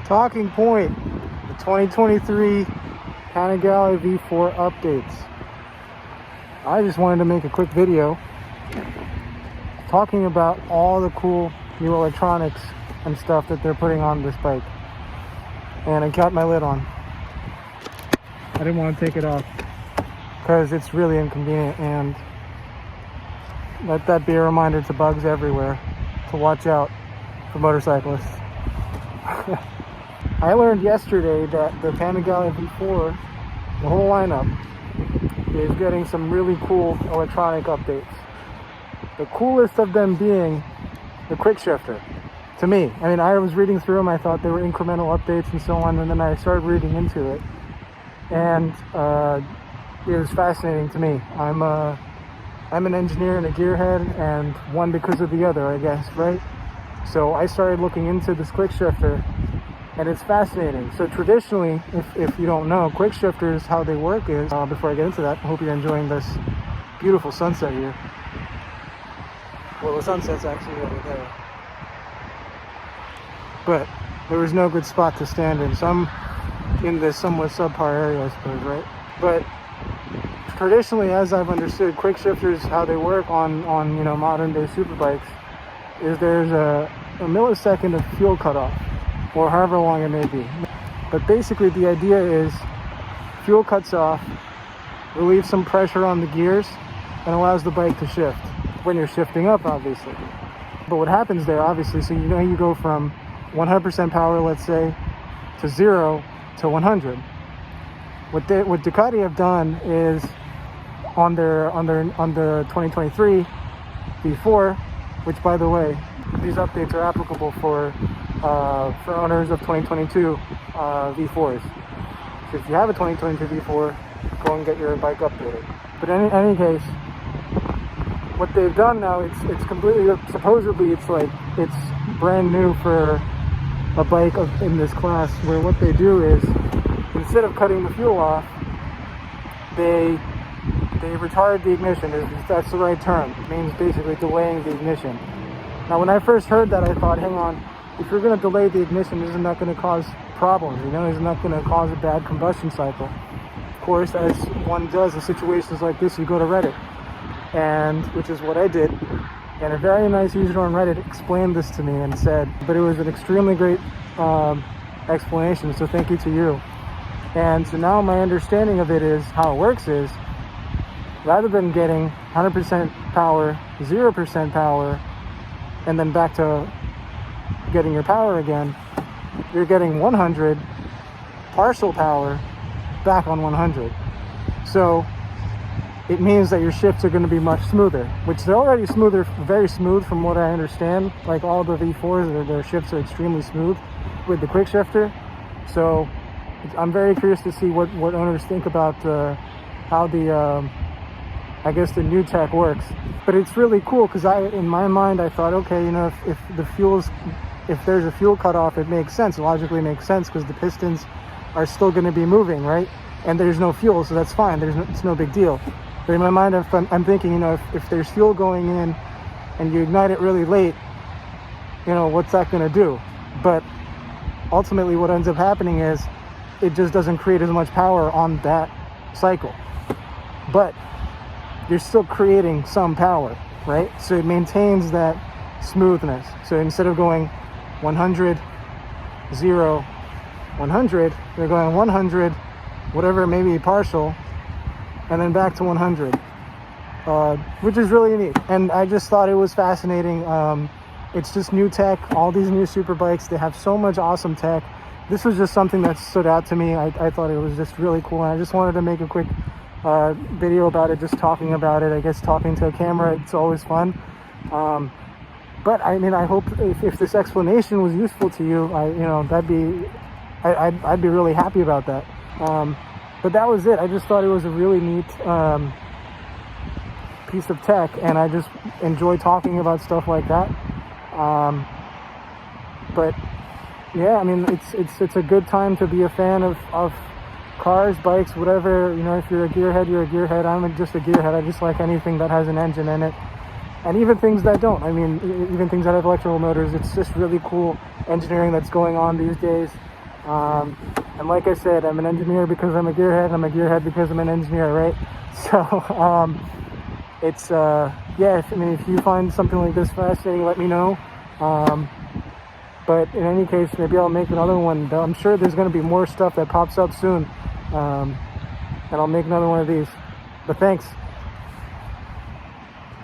Talking point, the 2023 Panigale V4 updates. I just wanted to make a quick video talking about all the cool new electronics and stuff that they're putting on this bike. And I kept my lid on. I didn't want to take it off because it's really inconvenient, and let that be a reminder to bugs everywhere to watch out for motorcyclists. I learned yesterday that the Panigale V4, the whole lineup, is getting some really cool electronic updates. The coolest of them being the quickshifter. To me, I mean, I was reading through them, I thought they were incremental updates and so on, and then I started reading into it, and it was fascinating to me. I'm an engineer and a gearhead, and one because of the other, I guess, right? So I started looking into this quickshifter, and it's fascinating. So traditionally, if you don't know, quickshifters, how they work is, before I get into that, I hope you're enjoying this beautiful sunset here. Well, the sunset's actually over there. But there was no good spot to stand in, so I'm in this somewhat subpar area, I suppose, right? But traditionally, as I've understood, quickshifters, how they work on modern day superbikes, is there's a millisecond of fuel cutoff, or however long it may be. But basically the idea is fuel cuts off, relieves some pressure on the gears, and allows the bike to shift when you're shifting up, obviously. But what happens there, obviously, so you go from 100% power, let's say, to 0 to 100. What Ducati have done is on the 2023 V4, which, by the way, these updates are applicable for owners of 2022 V4s. So if you have a 2022 V4, go and get your bike updated. But in any case, what they've done now, it's completely, supposedly it's brand new for a bike in this class, where what they do is, instead of cutting the fuel off, they retard the ignition. That's the right term. It means basically delaying the ignition. Now, when I first heard that, I thought, hang on, if you're going to delay the ignition, isn't that going to cause problems? Isn't that going to cause a bad combustion cycle? Of course, as one does in situations like this, you go to Reddit, and which is what I did. And a very nice user on Reddit explained this to me and said, but it was an extremely great explanation, so thank you to you. And so now my understanding of it is, how it works is, rather than getting 100% power, 0% power, and then back to getting your power again, you're getting 100 partial power back on 100. So it means that your shifts are going to be much smoother, which they're already very smooth from what I understand. Like all the V4s, their shifts are extremely smooth with the quick shifter. So I'm very curious to see what owners think about how the I guess the new tech works. But it's really cool because in my mind I thought, okay, if there's a fuel cutoff, it makes sense. It logically makes sense because the pistons are still going to be moving, right? And there's no fuel, so that's fine. It's no big deal. But in my mind, I'm thinking, if there's fuel going in and you ignite it really late, what's that going to do? But ultimately what ends up happening is it just doesn't create as much power on that cycle. But you're still creating some power, right? So it maintains that smoothness. So instead of going 100, 0, 100, you're going 100, whatever it may be, partial, and then back to 100, which is really neat. And I just thought it was fascinating. It's just new tech. All these new super bikes, they have so much awesome tech. This was just something that stood out to me. I thought it was just really cool, and I just wanted to make a quick video about it, just talking about it. I guess talking to a camera, it's always fun. But I mean, I hope if this explanation was useful to you, I'd be really happy about that. But that was it. I just thought it was a really neat piece of tech, and I just enjoy talking about stuff like that. But yeah, I mean, it's a good time to be a fan of cars, bikes, whatever. If you're a gearhead, you're a gearhead. I'm just a gearhead. I just like anything that has an engine in it. And even things that don't. I mean, even things that have electrical motors. It's just really cool engineering that's going on these days. And like I said, I'm an engineer because I'm a gearhead. I'm a gearhead because I'm an engineer, right? So it's yeah. If you find something like this fascinating, let me know. But in any case, maybe I'll make another one. I'm sure there's going to be more stuff that pops up soon, and I'll make another one of these. But thanks.